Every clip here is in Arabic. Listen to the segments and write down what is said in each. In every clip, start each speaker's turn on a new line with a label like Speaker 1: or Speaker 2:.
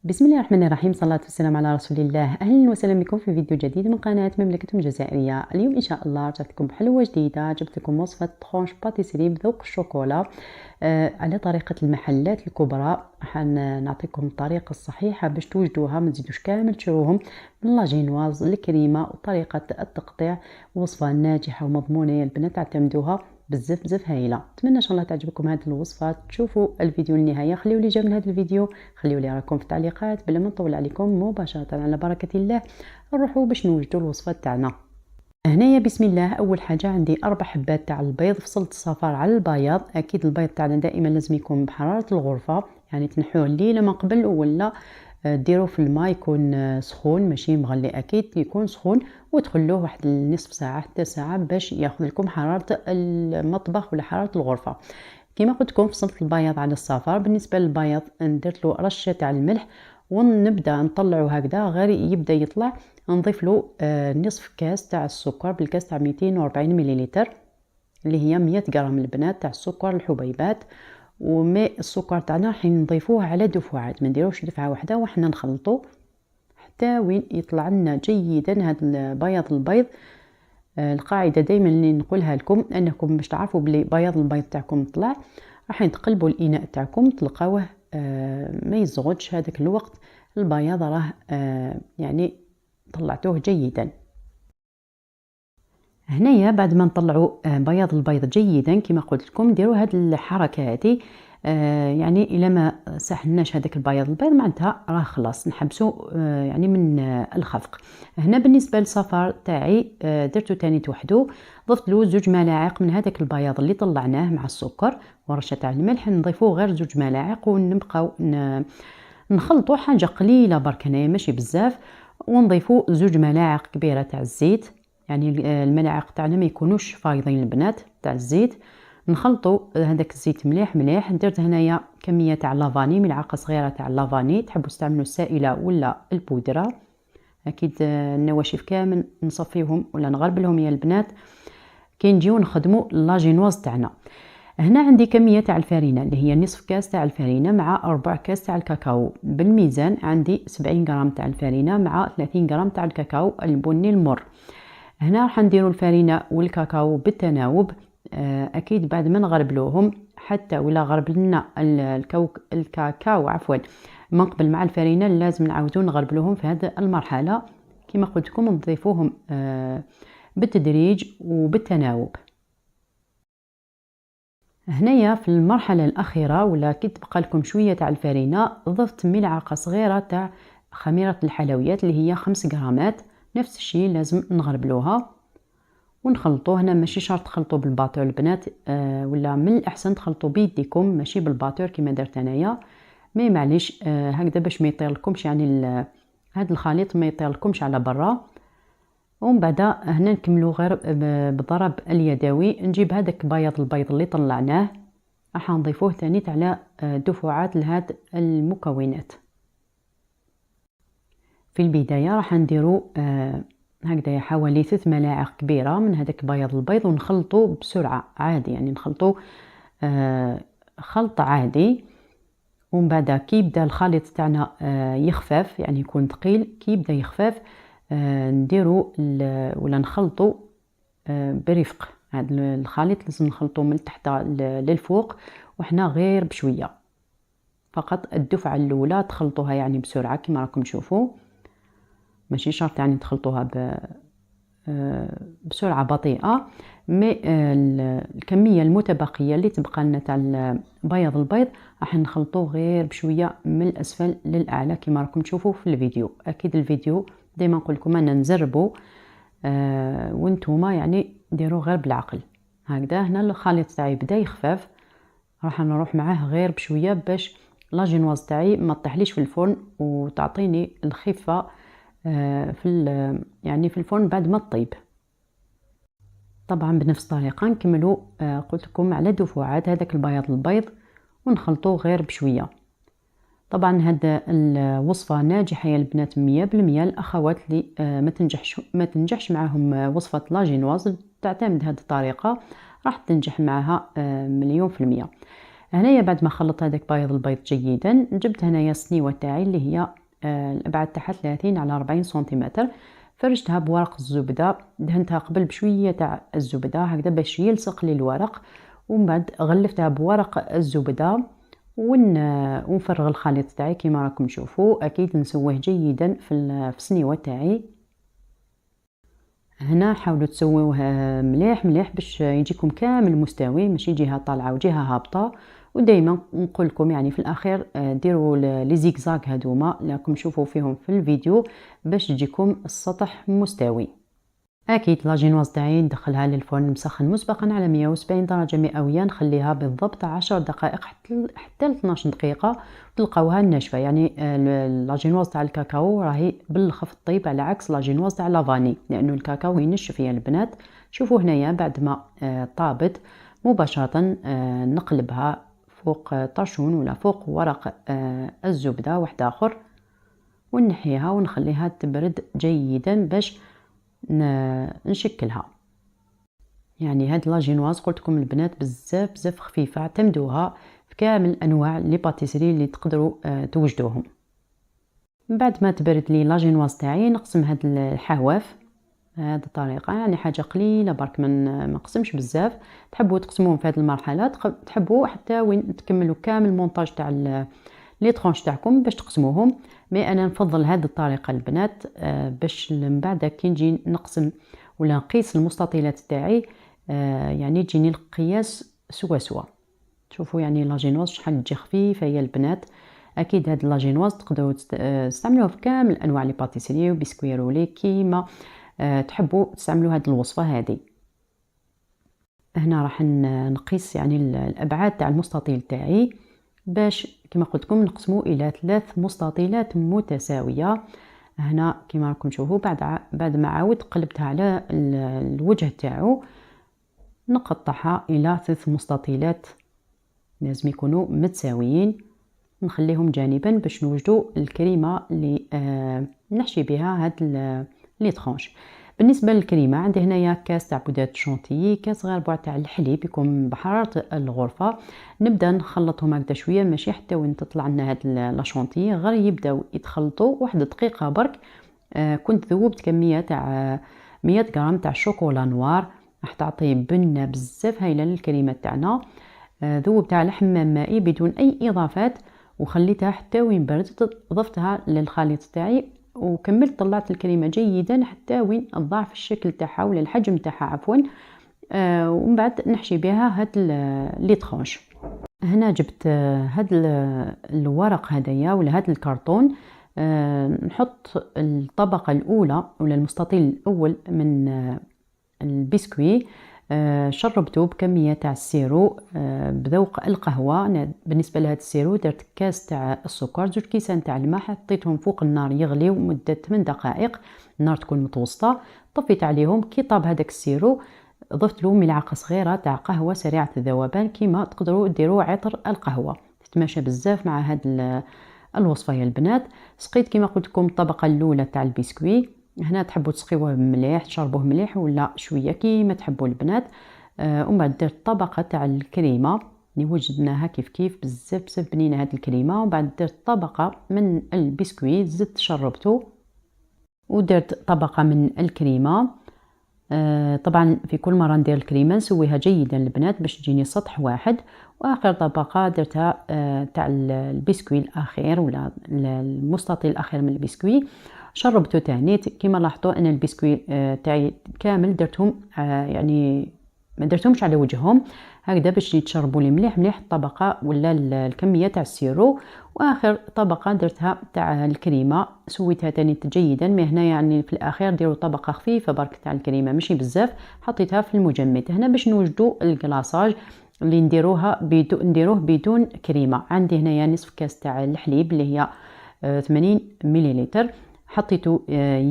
Speaker 1: بسم الله الرحمن الرحيم، صلاة والسلام على رسول الله. أهلا وسهلا بكم في فيديو جديد من قناة مملكة الجزائرية. اليوم إن شاء الله رجعت لكم بحلوة جديدة. جبت لكم وصفة طرونش باتيسري بذوق الشوكولا على طريقة المحلات الكبرى. نعطيكم الطريقة الصحيحة باش توجدوها، ما تزيدوش كامل تشروهم من لاجينواز الكريمة وطريقة التقطيع. وصفة ناجحة ومضمونة يا البنات، تعتمدوها بزاف بزاف هايله. نتمنى ان شاء الله تعجبكم هذه الوصفه. تشوفوا الفيديو للنهايه، خليوا لي جا من هذا الفيديو، خليوا لي رايكم في التعليقات. بلا ما نطول عليكم مباشره على بركه الله نروحوا باش نوجدوا الوصفه تاعنا. هنايا بسم الله. اول حاجه عندي 4 حبات تاع البيض، فصلت الصفار على البياض. اكيد البيض تاعنا دائما لازم يكون بحراره الغرفه، يعني تنحوه الليله ما قبل ولا ديروا في الماء يكون سخون ماشي مغلي، اكيد يكون سخون، وتخلوه واحد نصف ساعه حتى ساعه باش ياخذ لكم حراره المطبخ ولا حراره الغرفه. كما قلت لكم فصلت البياض على الصفار. بالنسبه للبياض درت له رشه تاع الملح ونبدا نطلعه هكذا غير يبدا يطلع. نضيف له نصف كاس تاع السكر، بالكاس تاع 240 مليلتر اللي هي 100 غرام البنات تاع السكر الحبيبات. وماء السكر تاعنا راح نضيفوه على دفعات، ما نديروش دفعه واحده وحنا نخلطو حتى وين يطلع لنا جيدا هذا البيض. القاعده دائما اللي نقولها لكم انكم باش تعرفوا بلي بياض البيض تاعكم طلع، راح تقلبوا الاناء تاعكم تلقاوه ما يزغدش هذاك الوقت. البياض راه يعني طلعتوه جيدا. هنايا بعد ما نطلعوا بياض البيض جيدا كما قلت لكم ديروا هذه الحركه هذه. يعني الا ما سحناش هذاك البياض البيض معناتها راه خلاص نحبسوا يعني من الخفق. هنا بالنسبه للصفار تاعي درته تاني وحده، ضفت له 2 ملاعق من هذاك البياض اللي طلعناه مع السكر ورشه تاع الملح. نضيفوه غير 2 ملاعق ونبقاو نخلطوا حاجه قليله برك هنايا ماشي بزاف. ونضيفوا 2 ملاعق كبيره تاع الزيت، يعني الملاعق تاعنا ما يكونوش فايضين البنات تاع الزيت. نخلطوا هذاك الزيت مليح مليح. درت هنايا كميه تاع لافاني، ملعقه صغيره تاع لافاني، تحبوا تستعملوا السائله ولا البودره. اكيد النواشف كامل نصفيهم ولا نغربلهم يا البنات كي نجيو نخدموا لاجينواز تاعنا. هنا عندي كميه تاع الفرينه اللي هي نصف كاس تاع الفرينه مع 4 كاس تاع الكاكاو. بالميزان عندي 70 غرام تاع الفرينه مع 30 غرام تاع الكاكاو البني المر. هنا راح نديروا الفرينه والكاكاو بالتناوب. اكيد بعد ما نغربلوهم حتى ولا غربلنا الكاكاو عفوا من قبل مع الفرينه لازم نعاودو نغربلوهم في هذه المرحله. كما قلت لكم نضيفوهم بالتدريج وبالتناوب. هنايا في المرحله الاخيره ولا كي تبقى لكم شويه تاع الفرينه ضفت ملعقه صغيره تاع خميره الحلويات اللي هي 5 غرامات. نفس الشيء لازم نغربلوها ونخلطوه. هنا ماشي شرط تخلطوا بالباتور البنات، ولا من الاحسن تخلطوا بيديكم ماشي بالباتور كما درت انايا. مي معليش هكذا باش ما يطيرلكمش، يعني هذا الخليط ما يطيرلكمش على برا. ومن بعد هنا نكملوا غير بالضرب اليدوي. نجيب هذاك بياض البيض اللي طلعناه راح نضيفوه ثاني على دفعات لهاد المكونات. في البدايه راح نديروا هكذا حوالي 3 ملاعق كبيره من هذاك بياض البيض ونخلطوا بسرعه عادي، يعني نخلطوا خلط عادي. ومن بعد كي يبدا الخليط تاعنا يخفف يعني يكون ثقيل، كي يبدا يخفف نديروا ولا نخلطوا برفق. هذا الخليط لازم نخلطوا من تحت للفوق وحنا غير بشويه، فقط الدفعه الاولى تخلطوها يعني بسرعه كما راكم تشوفوا، ماشي شرط يعني تخلطوها بسرعه بطيئه. مي الكميه المتبقيه اللي تبقى لنا تاع بياض البيض راح نخلطوه غير بشويه من الاسفل للاعلى كما راكم تشوفوا في الفيديو. اكيد الفيديو ديما نقول لكم انا نزربوا وانتوما يعني ديروا غير بالعقل. هكذا هنا الخليط تاعي بدا يخفف، راح نروح معاه غير بشويه باش لاجينواز تاعي ما تطيحليش في الفرن وتعطيني الخفه يعني في الفرن بعد ما تطيب. طبعا بنفس الطريقه نكملوا قلت لكم على دفعات هذاك البياض البيض ونخلطوه غير بشويه. طبعا هذا الوصفه ناجحه يا البنات 100%. الاخوات اللي ما تنجحش معهم وصفه لاجينواز تعتمد هذه الطريقه راح تنجح معها 100%. هنايا بعد ما خلطت هذاك البيض جيدا، جبت هنايا السنيوه تاعي اللي هي الابعاد تاعها 30 على 40 سنتيمتر. فرشتها بورق الزبده، دهنتها قبل بشويه تاع الزبده هكذا باش يلصق لي الورق، ومن بعد غلفتها بورق الزبده ونفرغ الخليط تاعي كيما راكم تشوفوا. اكيد نسويه جيدا في السنيوه تاعي. هنا حاولوا تسووه مليح مليح باش يجيكم كامل مستوي، ماشي جهه طالعه وجهه هابطه. ودائما نقول لكم يعني في الاخير ديروا لي زيكزاك هذوما اللي راكم تشوفوا فيهم في الفيديو باش تجيكم السطح مستوي. اكيد لاجينواز تاعي ندخلها للفرن مسخن مسبقا على 170 درجه مئويه، نخليها بالضبط 10 دقائق حتى 12 دقيقه، تلقاوها ناشفه. يعني لاجينواز تاع الكاكاو راهي بالخف الطيب على عكس لاجينواز تاع لافاني، لانه الكاكاو ينشف يا البنات. شوفوا هنايا بعد ما طابت مباشره نقلبها فوق طرشون ولا فوق ورق الزبده واحد اخر، ونحيها ونخليها تبرد جيدا باش نشكلها. يعني هاد لاجينواز قلت لكم البنات بزاف خفيفه، اعتمدوها في كامل انواع لي باتيسري اللي تقدروا توجدوهم. من بعد ما تبرد لي لاجينواز تاعي نقسم هاد الحواف بهذه الطريقه، يعني حاجه قليله برك، ما نقسمش بزاف. تحبوا تقسموهم في هذه المرحله، تحبوا حتى وين تكملوا كامل مونتاج تاع لي طرونش تاعكم باش تقسموهم. مي انا نفضل هذه الطريقه البنات باش من بعد كي نجي نقسم ولا نقيس المستطيلات تاعي يعني تجيني القياس سوا. شوفوا يعني لاجينواز شحال تجي خفيفه يا البنات. اكيد هاد لاجينواز تقدروا تستعملوها في كامل انواع لي باتيسري وبسكوي رولي كيما تحبوا تستعملوا هاد الوصفه هذه. هنا راح نقيس يعني الابعاد تاع المستطيل تاعي باش كما قلت لكم نقسمه الى 3 مستطيلات متساويه. هنا كما راكم تشوفوا بعد ما عاود قلبتها على الوجه تاعو نقطعها الى 3 مستطيلات لازم يكونوا متساويين. نخليهم جانبا باش نوجدوا الكريمه اللي نحشي بها هاد لي طرونش. بالنسبه للكريمه عندي هنايا كاس تاع بودره شونتيي، كاس غير ربع تاع الحليب يكون بحراره الغرفه. نبدا نخلطهم هكذا شويه، ماشي حتى وين تطلع لنا هاد لا شونتيي، غير يبداو يتخلطوا واحد دقيقه برك. كنت ذوبت كميه تاع 100 غرام تاع شوكولا نوار، راح تعطي بنه بزاف هايله للكريمه تاعنا. ذوبتها على حمام مائي بدون اي اضافات، وخليتها حتى وين بردت. ضفتها للخليط تاعي وكملت طلعت الكريمه جيدا حتى وين الضعف الشكل تاعها ولا الحجم تاعها عفوا. ومن بعد نحشي بها هاد لي طرونش. هنا جبت هاد الورق هدايا ولا هاد الكرتون، نحط الطبقه الاولى ولا المستطيل الاول من البسكوي، شربته بكميه تاع السيرو بذوق القهوه. أنا بالنسبه لهذا السيرو درت كاس تاع السكر، 2 كيسان تاع الماء، حطيتهم فوق النار يغليو مده 8 دقائق، النار تكون متوسطه. طفيت عليهم كي طاب هذاك السيرو ضفت له ملعقه صغيره تاع قهوه سريعه الذوبان، كيما تقدروا ديروا عطر القهوه، تتماشى بزاف مع هاد الوصفه يا البنات. سقيت كيما قلت لكم الطبقه الاولى تاع البسكوي. هنا تحبوا تسقيوه مليح تشربوه مليح ولا شويه كيما تحبوا البنات. ومن بعد درت طبقه تاع الكريمه اللي وجدناها كيف بزاف بنينه هاد الكريمه. ومن بعد درت طبقه من البسكوي زدت شربته، ودرت طبقه من الكريمه. طبعا في كل مره ندير الكريمه نسويها جيدا البنات باش تجيني سطح واحد. واخر طبقه درتها تاع البسكوي الاخير ولا المستطيل الاخير من البسكوي، شربته تاني. كما لاحظتوا ان البسكوي تاعي كامل درتهم يعني ما درتهمش على وجههم هكذا باش يتشربوا لي مليح الطبقه ولا الكميه تاع السيرو. واخر طبقه درتها تاع الكريمه سويتها تاني جيدا. من هنا يعني في الاخير ديروا طبقه خفيفه برك تاع الكريمه ماشي بزاف، حطيتها في المجمد. هنا باش نوجدوا الكلاصاج اللي نديروه بدون كريمه. عندي هنايا نصف كاس تاع الحليب اللي هي 80 مليلتر، حطيته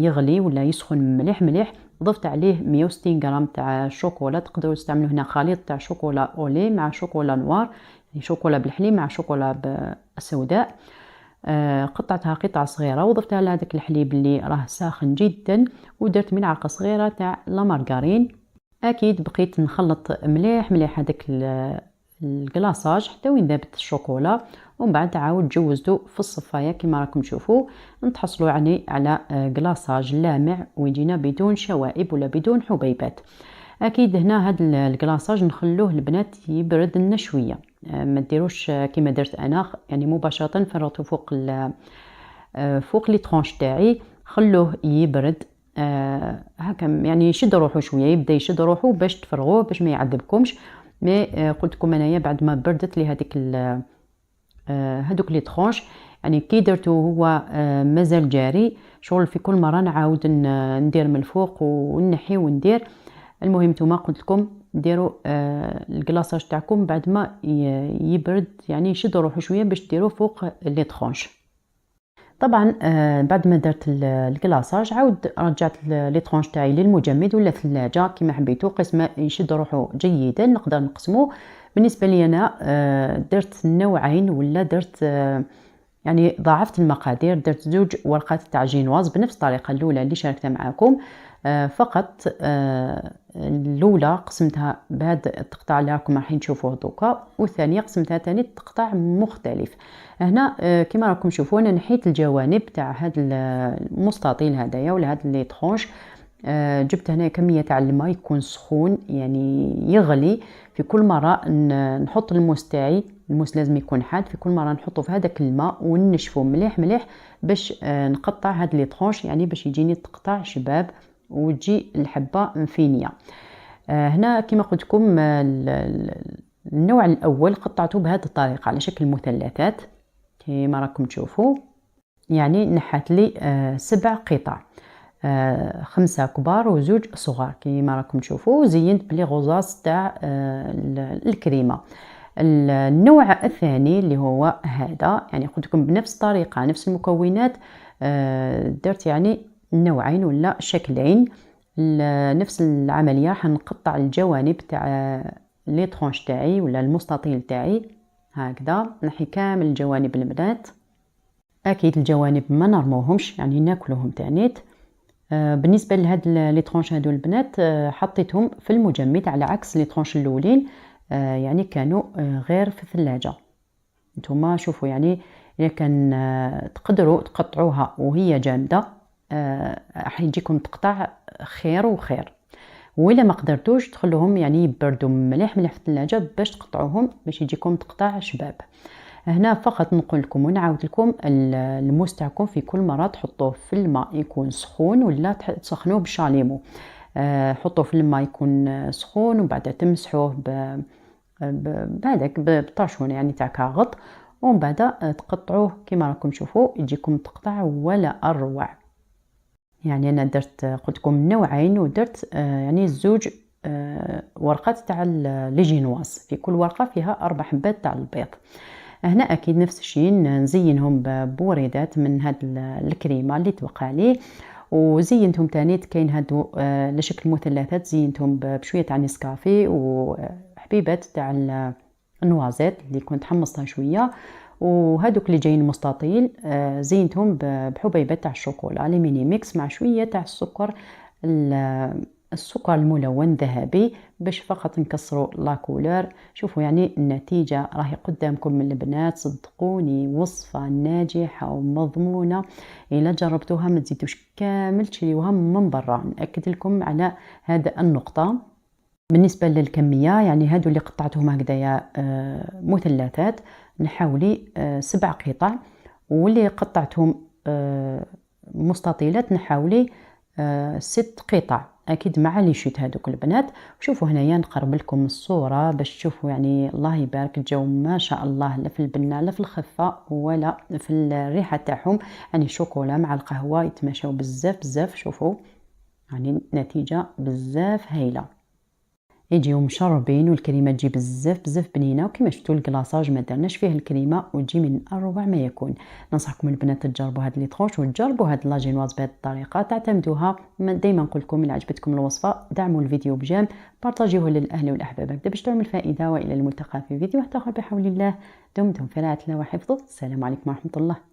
Speaker 1: يغلي ولا يسخن مليح. ضفت عليه 160 غرام تاع شوكولا، تقدروا تستعملوا هنا خليط تاع شوكولا اولي مع شوكولا نوار، يعني شوكولا بالحليب مع شوكولا بالسوداء. قطعتها قطع صغيره وضفتها لهذاك الحليب اللي راه ساخن جدا، ودرت ملعقه صغيره تاع لا مارغرين. اكيد بقيت نخلط مليح هذاك الكلاصاج حتى وين ذابت الشوكولا، ومن بعد عاود جوزتو في الصفايه كما راكم تشوفوا نتحصلوا يعني على كلاصاج لامع ويجينا بدون شوائب ولا بدون حبيبات. اكيد هنا هاد الكلاصاج نخلوه البنات يبرد لنا شويه، ما ديروش كما درت انا يعني مباشره نفرطو فوق لي طرونش تاعي، خلوه يبرد هكا يعني يشد روحو شويه، يبدا يشد روحو باش تفرغوه باش ما يعذبكمش. مي قلت لكم انايا بعد ما بردت لي هذوك لي طرونش يعني كي درتو هو مازال جاري، شغل في كل مره نعاود ندير من الفوق ونحي وندير. المهم نتوما قلت لكم ديروا الكلاصاج تاعكم بعد ما يبرد يعني يشد روحو شويه باش ديروه فوق لي طرونش. طبعا بعد ما درت الكلاصاج عاود رجعت لي طرونش تاعي للمجمد ولا الثلاجه كما حبيتو، قسمه يشد روحو جيدا نقدر نقسمو. بالنسبه لي انا درت نوعين ولا درت يعني ضاعفت المقادير، درت 2 ورقات تاع جينواز بنفس الطريقه الاولى اللي شاركتها معكم، فقط الاولى قسمتها بهذا التقطاع اللي راكم راح تشوفوه دوكا، والثانيه قسمتها ثاني تقطاع مختلف. هنا كما راكم تشوفوا انا نحيت الجوانب تاع هذا المستطيل هذايا ولا هذا لي طرونش. جبت هنا كميه تاع الماء يكون سخون يعني يغلي، في كل مره نحط الموس تاعي، الموس لازم يكون حاد، في كل مره نحطه في هذاك الماء وننشفه مليح مليح باش نقطع هاد لي طرونش يعني باش يجيني تقطع شباب وتجي الحبه مفينيه. هنا كما قلت لكم النوع الاول قطعته بهذه الطريقه على شكل مثلثات كما راكم تشوفوا، يعني نحت لي 7 قطع، 5 كبار و2 صغار كما راكم تشوفوا. زينت بلي غوزاس تاع الكريمه. النوع الثاني اللي هو هذا يعني قلت لكم بنفس الطريقه نفس المكونات، درت يعني نوعين ولا شكلين نفس العمليه. راح نقطع الجوانب تاع لي طرونش تاعي ولا المستطيل تاعي هكذا، نحي كامل الجوانب البنات. اكيد الجوانب ما نرموهمش يعني ناكلوهم تانيت. بالنسبه لهاد لي طرونش هادو البنات حطيتهم في المجمد على عكس لي طرونش الاولين، يعني كانوا غير في الثلاجه. نتوما شوفوا يعني اذا كان تقدروا تقطعوها وهي جامده راح يجيكم تقطع خير وخير، وإلا ما قدرتوش تخلوهم يعني يبردوا مليح مليح في الثلاجه باش تقطعوهم باش يجيكم تقطع شباب. هنا فقط نقول لكم ونعاود لكم الموس تاعكم في كل مره تحطوه في الماء يكون سخون ولا تسخنوه بالشاليمو. حطوه في الماء يكون سخون وبعد تمسحوه بهذاك بطاشون يعني تاع كاغط، ومن بعد تقطعوه كما راكم تشوفوا يجيكم تقطع ولا اروع. يعني انا درت قلت لكم نوعين ودرت يعني 2 ورقات تاع لي جينواز، في كل ورقه فيها 4 حبات تاع البيض. هنا اكيد نفس الشيء نزينهم بوردات من هاد الكريمه اللي توقع لي، وزينتهم تاني كاين هادو لشكل مثلثات زينتهم بشويه تاع نسكافي وحبيبات تاع النوازيت اللي كنت حمصتها شويه، وهادوك اللي جايين مستطيل زينتهم بحبيبات تاع الشوكولا لي ميني ميكس مع شويه تاع السكر الملون ذهبي باش فقط نكسروا لا كولور. شوفوا يعني النتيجه راهي قدامكم من البنات، صدقوني وصفه ناجحه ومضمونه. الا جربتوها ما تزيدوش كامل تشريوها من برا، ناكد لكم على هذا النقطه. بالنسبه للكميه يعني هادو اللي قطعتهم هكذايا مثلثات نحاولي 7 قطع، واللي قطعتهم مستطيلات نحاولي 6 قطع اكيد مع لي شوت هذوك البنات. شوفوا هنايا نقرب لكم الصوره باش تشوفوا يعني الله يبارك الجو ما شاء الله، لا في البنه لا في الخفه ولا في الريحه تاعهم، يعني الشوكولا مع القهوه يتماشاو بزاف بزاف. شوفوا يعني نتيجه بزاف هايله، يجيو مشربين والكريمه تجي بزاف بزاف بنينه، وكما شفتوا الكلاصاج ما درناش فيه الكريمه وتجي من اروع ما يكون. ننصحكم البنات تجربوا هاد لي طرونش وتجربوا هاد لاجينواز بهذه الطريقه تعتمدوها. دائما نقول لكم الا عجبتكم الوصفه دعموا الفيديو بجيم، بارطاجيوه للاهل والاحباب هكذا باش تعمل فائده. والى الملتقى في فيديو اخر بحول الله. دمتم في رعايه الله وحفظه. السلام عليكم ورحمه الله.